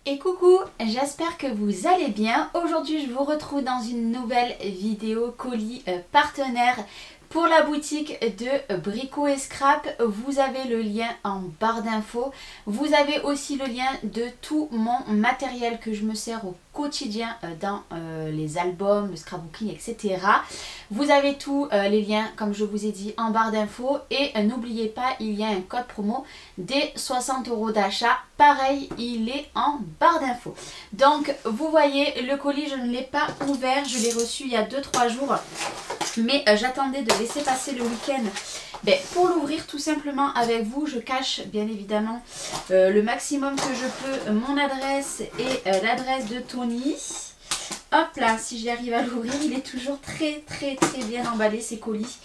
Et coucou, j'espère que vous allez bien. Aujourd'hui je vous retrouve dans une nouvelle vidéo colis partenaire pour la boutique de Brico et Scrap. Vous avez le lien en barre d'infos. Vous avez aussi le lien de tout mon matériel que je me sers au quotidien dans les albums, le scrapbooking, etc. Vous avez tous les liens, comme je vous ai dit, en barre d'infos. Et n'oubliez pas, il y a un code promo des 60 € d'achat. Pareil, il est en barre d'infos. Donc, vous voyez, le colis, je ne l'ai pas ouvert. Je l'ai reçu il y a 2-3 jours. Mais j'attendais de laisser passer le week-end pour l'ouvrir tout simplement avec vous. Je cache bien évidemment le maximum que je peux mon adresse et l'adresse de Tony. Hop là, si j'arrive à l'ouvrir, il est toujours très bien emballé ces colis.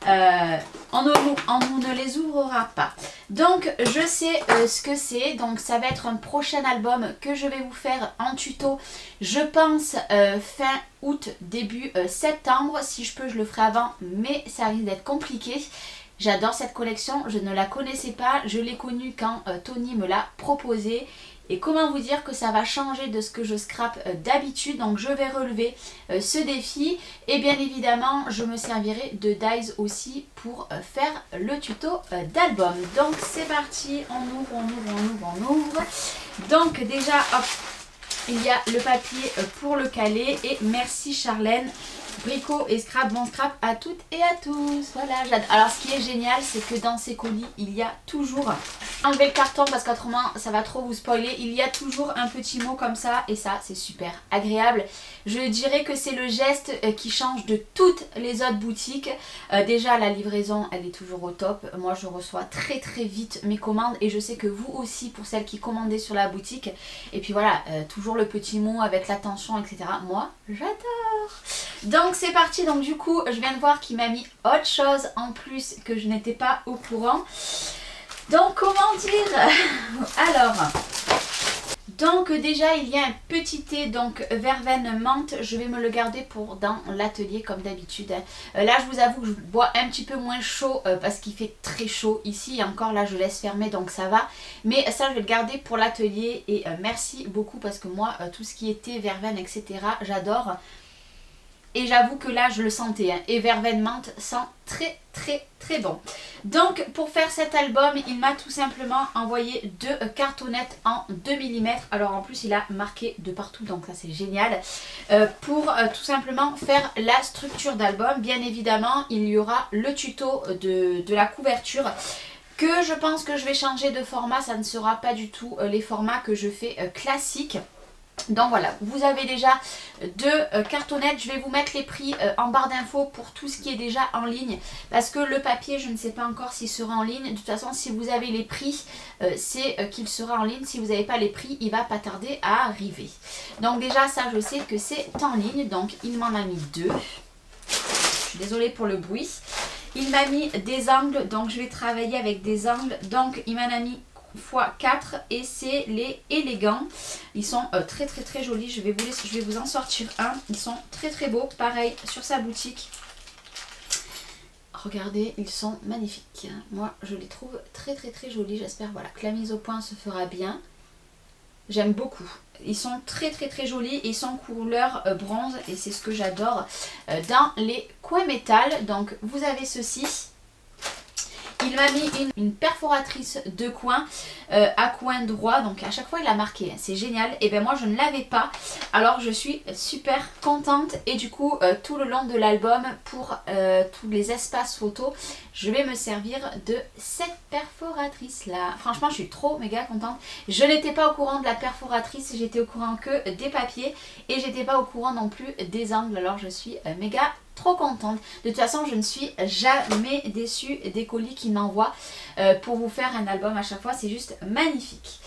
On ne les ouvrira pas. Donc je sais ce que c'est. Donc ça va être un prochain album que je vais vous faire en tuto. Je pense fin août, début septembre. Si je peux, je le ferai avant, mais ça risque d'être compliqué. J'adore cette collection, je ne la connaissais pas. Je l'ai connue quand Tony me l'a proposée. Et comment vous dire que ça va changer de ce que je scrape d'habitude. Donc je vais relever ce défi. Et bien évidemment je me servirai de dies aussi pour faire le tuto d'album. Donc c'est parti, on ouvre. Donc déjà hop, il y a le papier pour le caler. Et merci Charlène, Brico et Scrap, bon scrap à toutes et à tous. Voilà, j'adore. Alors ce qui est génial, c'est que dans ces colis, il y a toujours... Enlevez le carton parce qu'autrement ça va trop vous spoiler. Il y a toujours un petit mot comme ça et ça c'est super agréable. Je dirais que c'est le geste qui change de toutes les autres boutiques. Déjà la livraison elle est toujours au top. Moi je reçois très vite mes commandes et je sais que vous aussi pour celles qui commandez sur la boutique. Et puis voilà, toujours le petit mot avec l'attention etc. Moi j'adore. Donc c'est parti. Donc du coup je viens de voir qu'il m'a mis autre chose en plus que je n'étais pas au courant. Donc comment dire, alors, donc déjà il y a un petit thé, donc verveine menthe, je vais me le garder pour dans l'atelier comme d'habitude. Là je vous avoue que je bois un petit peu moins chaud parce qu'il fait très chaud ici, et encore là je laisse fermer donc ça va. Mais ça je vais le garder pour l'atelier et merci beaucoup parce que moi tout ce qui est thé, verveine etc j'adore. Et j'avoue que là je le sentais hein. Et verveine menthe sent très bon. Donc pour faire cet album il m'a tout simplement envoyé 2 cartonnettes en 2 mm. Alors en plus il a marqué de partout donc ça c'est génial. Pour tout simplement faire la structure d'album. Bien évidemment il y aura le tuto de la couverture. Que je pense que je vais changer de format. Ça ne sera pas du tout les formats que je fais classiques. Donc voilà, vous avez déjà 2 cartonnettes. Je vais vous mettre les prix en barre d'infos pour tout ce qui est déjà en ligne. Parce que le papier, je ne sais pas encore s'il sera en ligne. De toute façon, si vous avez les prix, c'est qu'il sera en ligne. Si vous n'avez pas les prix, il va pas tarder à arriver. Donc déjà, ça, je sais que c'est en ligne. Donc il m'en a mis 2. Je suis désolée pour le bruit. Il m'a mis des angles. Donc je vais travailler avec des angles. Donc il m'en a mis x4 et c'est les élégants. Ils sont très jolis. Je vais vous en sortir un. Ils sont très beaux. Pareil sur sa boutique. Regardez, ils sont magnifiques. Moi je les trouve très jolis. J'espère voilà que la mise au point se fera bien. J'aime beaucoup. Ils sont très jolis. Ils sont couleur bronze et c'est ce que j'adore dans les coins métal. Donc vous avez ceci. Il m'a mis une perforatrice de coin à coin droit. Donc à chaque fois il a marqué, c'est génial. Et bien moi je ne l'avais pas. Alors je suis super contente. Et du coup tout le long de l'album pour tous les espaces photos, je vais me servir de cette perforatrice là. Franchement je suis trop méga contente. Je n'étais pas au courant de la perforatrice. J'étais au courant que des papiers. Et j'étais pas au courant non plus des angles. Alors je suis méga trop contente. De toute façon je ne suis jamais déçue des colis qu'il m'envoie pour vous faire un album à chaque fois. C'est juste magnifique.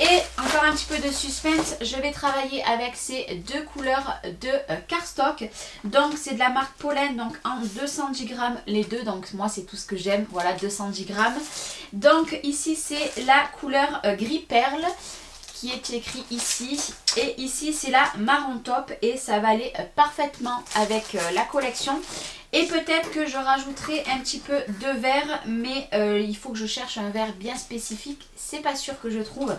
Et encore un petit peu de suspense, je vais travailler avec ces deux couleurs de cardstock. Donc c'est de la marque Pollen, donc en 210 grammes les deux. Donc moi c'est tout ce que j'aime, voilà 210 grammes. Donc ici c'est la couleur gris perle qui est écrit ici. Et ici c'est la marron top et ça va aller parfaitement avec la collection. Et peut-être que je rajouterai un petit peu de vert, mais il faut que je cherche un vert bien spécifique. C'est pas sûr que je trouve.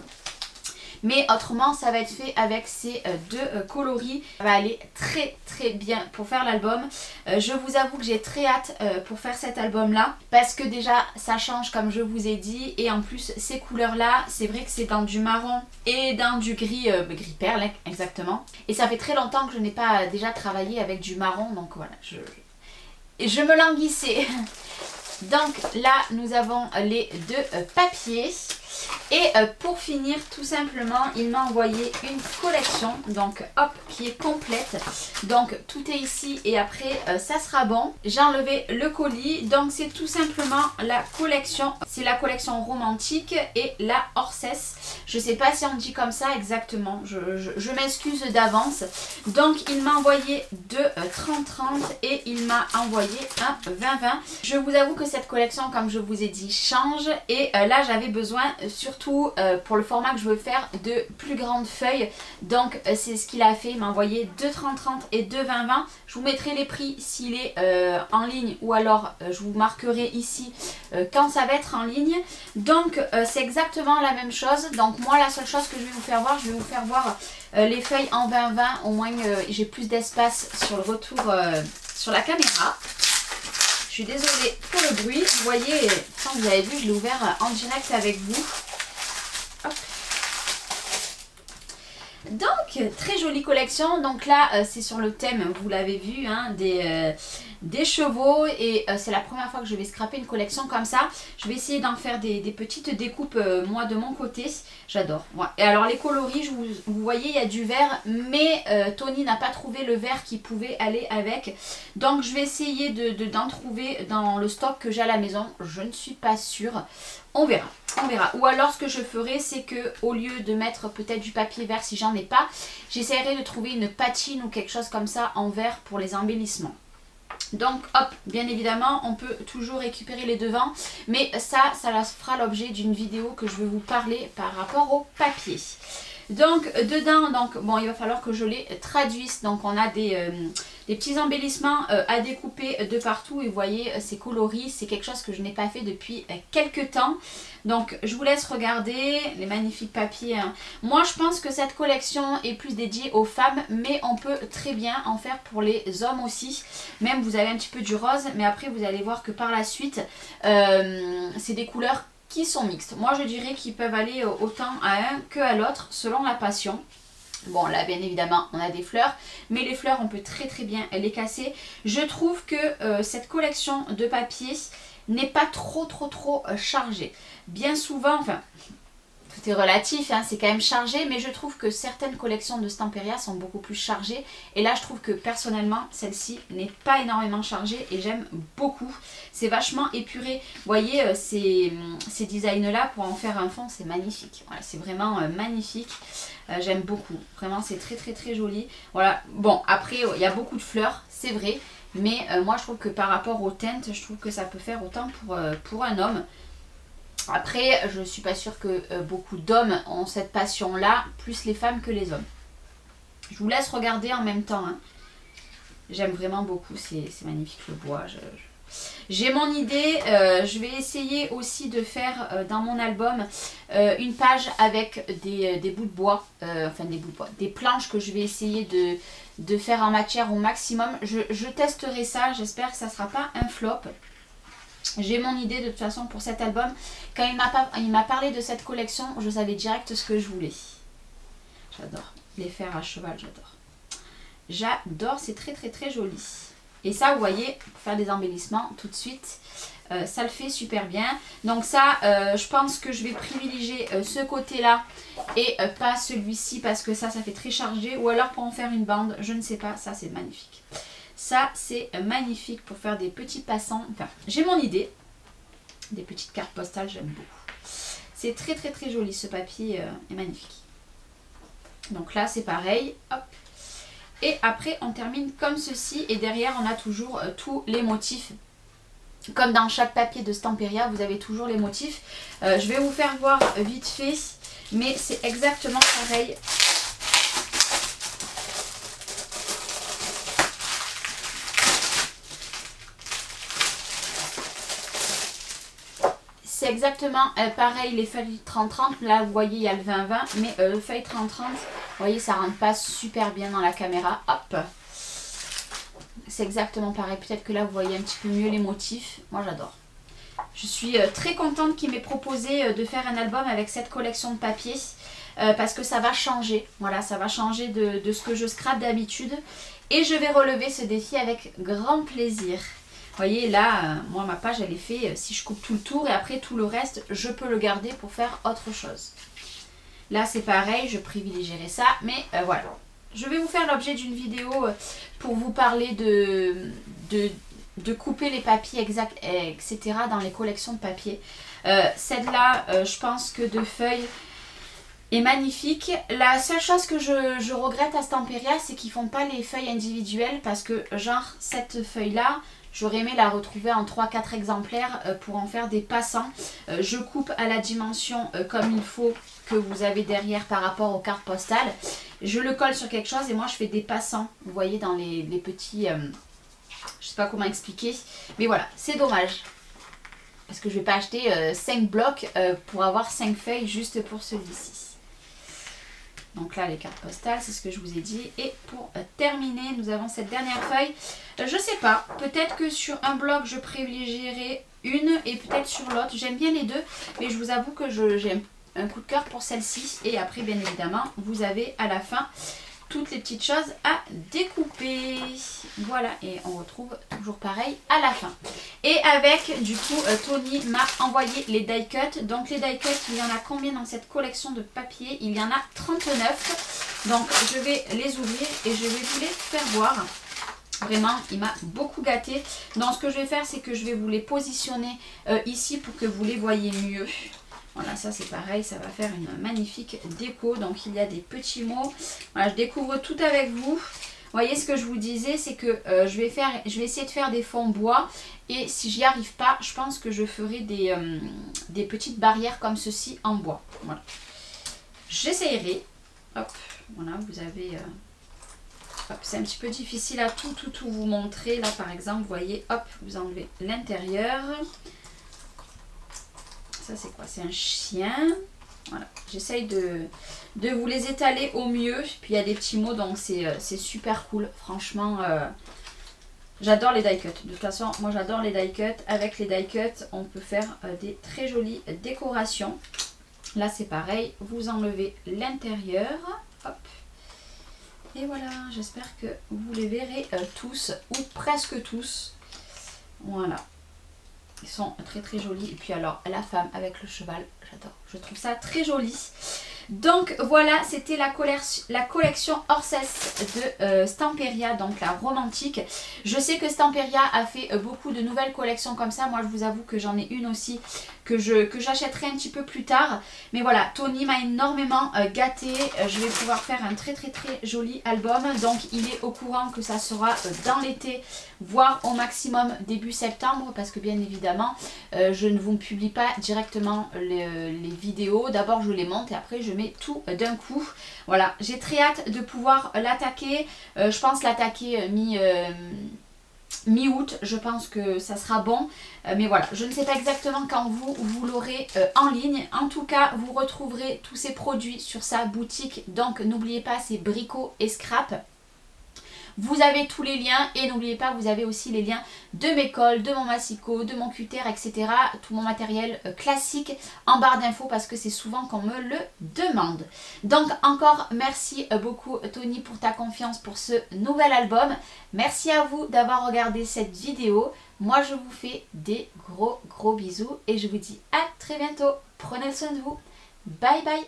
Mais autrement, ça va être fait avec ces deux coloris. Ça va aller très très bien pour faire l'album. Je vous avoue que j'ai très hâte pour faire cet album-là. Parce que déjà, ça change comme je vous ai dit. Et en plus, ces couleurs-là, c'est vrai que c'est dans du marron et dans du gris, gris perle, exactement. Et ça fait très longtemps que je n'ai pas déjà travaillé avec du marron. Donc voilà, je me languissais. Donc là, nous avons les deux papiers. Et pour finir, tout simplement, il m'a envoyé une collection, donc hop, qui est complète. Donc tout est ici et après ça sera bon. J'ai enlevé le colis, donc c'est tout simplement la collection. C'est la collection romantique et la Orcès. Je sais pas si on dit comme ça exactement, je m'excuse d'avance. Donc il m'a envoyé deux 30-30 et il m'a envoyé un 20-20. Je vous avoue que cette collection, comme je vous ai dit, change. Et là j'avais besoin surtout pour le format que je veux faire de plus grandes feuilles. Donc c'est ce qu'il a fait, il m'a envoyé 2 30-30 et 2 20-20. Je vous mettrai les prix s'il est en ligne ou alors je vous marquerai ici quand ça va être en ligne. Donc c'est exactement la même chose. Donc moi la seule chose que je vais vous faire voir, les feuilles en 20-20. Au moins j'ai plus d'espace sur le retour sur la caméra. Je suis désolée pour le bruit. Vous voyez, quand vous avez vu, je l'ai ouvert en direct avec vous. Hop. Donc, très jolie collection. Donc là, c'est sur le thème, vous l'avez vu, hein, des chevaux. Et c'est la première fois que je vais scraper une collection comme ça. Je vais essayer d'en faire des petites découpes, moi, de mon côté. J'adore. Ouais. Et alors, les coloris, vous voyez, il y a du vert. Mais Tony n'a pas trouvé le vert qui pouvait aller avec. Donc, je vais essayer d'en trouver dans le stock que j'ai à la maison. Je ne suis pas sûre. On verra, on verra. Ou alors ce que je ferai, c'est que au lieu de mettre peut-être du papier vert si j'en ai pas, j'essaierai de trouver une patine ou quelque chose comme ça en vert pour les embellissements. Donc hop, bien évidemment, on peut toujours récupérer les devants, mais ça fera l'objet d'une vidéo que je vais vous parler par rapport au papier. Donc dedans, bon, il va falloir que je les traduise. Donc on a des petits embellissements à découper de partout. Et vous voyez, ces coloris, c'est quelque chose que je n'ai pas fait depuis quelques temps. Donc je vous laisse regarder les magnifiques papiers, hein. Moi je pense que cette collection est plus dédiée aux femmes, mais on peut très bien en faire pour les hommes aussi. Même vous avez un petit peu du rose, mais après vous allez voir que par la suite, c'est des couleurs qui sont mixtes. Moi je dirais qu'ils peuvent aller autant à un que à l'autre selon la passion. Bon là bien évidemment on a des fleurs, mais les fleurs on peut très très bien les casser. Je trouve que cette collection de papier n'est pas trop chargée. Bien souvent, enfin tout est relatif, hein, c'est quand même chargé, mais je trouve que certaines collections de Stamperia sont beaucoup plus chargées. Et là je trouve que personnellement celle-ci n'est pas énormément chargée et j'aime beaucoup. C'est vachement épuré. Vous voyez ces designs là, pour en faire un fond, c'est magnifique. Voilà, c'est vraiment magnifique. J'aime beaucoup. Vraiment c'est très joli. Voilà, bon après il y a beaucoup de fleurs, c'est vrai. Mais moi je trouve que par rapport aux teintes, je trouve que ça peut faire autant pour un homme. Après, je ne suis pas sûre que beaucoup d'hommes ont cette passion-là, plus les femmes que les hommes. Je vous laisse regarder en même temps, hein. J'aime vraiment beaucoup, c'est magnifique le bois. J'ai mon idée, je vais essayer aussi de faire dans mon album une page avec des bouts de bois, enfin des bouts de bois, des planches que je vais essayer de faire en matière au maximum. Je testerai ça, j'espère que ça ne sera pas un flop. J'ai mon idée de toute façon pour cet album. Quand il m'a parlé de cette collection, je savais direct ce que je voulais. J'adore. Les fers à cheval, j'adore. J'adore, c'est très joli. Et ça, vous voyez, pour faire des embellissements tout de suite, ça le fait super bien. Donc ça, je pense que je vais privilégier ce côté-là et pas celui-ci parce que ça fait très chargé. Ou alors pour en faire une bande, je ne sais pas, ça c'est magnifique. Ça, c'est magnifique pour faire des petits passants. Enfin, j'ai mon idée. Des petites cartes postales, j'aime beaucoup. C'est très joli, ce papier est magnifique. Donc là c'est pareil, hop. Et après on termine comme ceci et derrière on a toujours tous les motifs. Comme dans chaque papier de Stamperia, vous avez toujours les motifs. Je vais vous faire voir vite fait, mais c'est exactement pareil. C'est exactement pareil les feuilles 30-30. Là vous voyez il y a le 20-20, mais le feuille 30-30, vous voyez ça rentre pas super bien dans la caméra. Hop, c'est exactement pareil. Peut-être que là vous voyez un petit peu mieux les motifs. Moi j'adore. Je suis très contente qu'il m'ait proposé de faire un album avec cette collection de papier. Parce que ça va changer. Voilà, ça va changer de ce que je scrape d'habitude. Et je vais relever ce défi avec grand plaisir. Vous voyez là, moi ma page elle est faite si je coupe tout le tour et après tout le reste je peux le garder pour faire autre chose. Là c'est pareil, je privilégierai ça, mais voilà. Je vais vous faire l'objet d'une vidéo pour vous parler de couper les papiers etc. dans les collections de papier. Celle-là, je pense que de feuilles est magnifique. La seule chose que je regrette à Stamperia, c'est qu'ils font pas les feuilles individuelles parce que genre cette feuille-là, j'aurais aimé la retrouver en 3-4 exemplaires pour en faire des passants. Je coupe à la dimension comme il faut que vous avez derrière par rapport aux cartes postales. Je le colle sur quelque chose et moi je fais des passants. Vous voyez dans les petits... je sais pas comment expliquer. Mais voilà, c'est dommage. Parce que je vais pas acheter 5 blocs pour avoir 5 feuilles juste pour celui-ci. Donc là les cartes postales, c'est ce que je vous ai dit. Et pour terminer, nous avons cette dernière feuille. Je sais pas, peut-être que sur un bloc je privilégierai une et peut-être sur l'autre. J'aime bien les deux, mais je vous avoue que j'ai un coup de cœur pour celle-ci. Et après bien évidemment, vous avez à la fin toutes les petites choses à découper. Voilà, et on retrouve toujours pareil à la fin. Et avec, du coup, Tony m'a envoyé les die cuts. Donc les die cuts, il y en a combien dans cette collection de papier? Il y en a 39. Donc je vais les ouvrir et je vais vous les faire voir. Vraiment, il m'a beaucoup gâté. Donc ce que je vais faire, c'est que je vais vous les positionner ici pour que vous les voyez mieux. Voilà, ça c'est pareil, ça va faire une magnifique déco. Donc il y a des petits mots. Voilà, je découvre tout avec vous. Vous voyez ce que je vous disais, c'est que je vais essayer de faire des fonds bois. Et si j'y arrive pas, je pense que je ferai des petites barrières comme ceci en bois. Voilà. J'essayerai. Hop, voilà, vous avez... c'est un petit peu difficile à tout vous montrer. Là par exemple, vous voyez, hop, vous enlevez l'intérieur. Ça c'est quoi? C'est un chien. Voilà, j'essaye de vous les étaler au mieux. Puis il y a des petits mots, donc c'est super cool. Franchement, j'adore les die cuts. De toute façon, moi j'adore les die cuts. Avec les die cuts, on peut faire des très jolies décorations. Là c'est pareil, vous enlevez l'intérieur. Hop. Et voilà, j'espère que vous les verrez tous, ou presque tous. Voilà. Ils sont très jolis. Et puis alors, la femme avec le cheval, j'adore. Je trouve ça très joli. Donc voilà, c'était la collection Orses de Stamperia, donc la romantique. Je sais que Stamperia a fait beaucoup de nouvelles collections comme ça. Moi je vous avoue que j'en ai une aussi que j'achèterai un petit peu plus tard. Mais voilà, Tony m'a énormément gâté. Je vais pouvoir faire un très joli album. Donc il est au courant que ça sera dans l'été, voire au maximum début septembre. Parce que bien évidemment, je ne vous publie pas directement les vidéos. D'abord je les monte et après je mets tout d'un coup. Voilà, j'ai très hâte de pouvoir l'attaquer. Je pense l'attaquer mi-août, je pense que ça sera bon. Mais voilà, je ne sais pas exactement quand vous l'aurez en ligne. En tout cas, vous retrouverez tous ces produits sur sa boutique. Donc n'oubliez pas, c'est Brico et Scrap. Vous avez tous les liens et n'oubliez pas, vous avez aussi les liens de mes cols, de mon massicot, de mon cutter, etc. Tout mon matériel classique en barre d'infos parce que c'est souvent qu'on me le demande. Donc encore merci beaucoup Tony pour ta confiance pour ce nouvel album. Merci à vous d'avoir regardé cette vidéo. Moi je vous fais des gros bisous et je vous dis à très bientôt. Prenez soin de vous. Bye bye.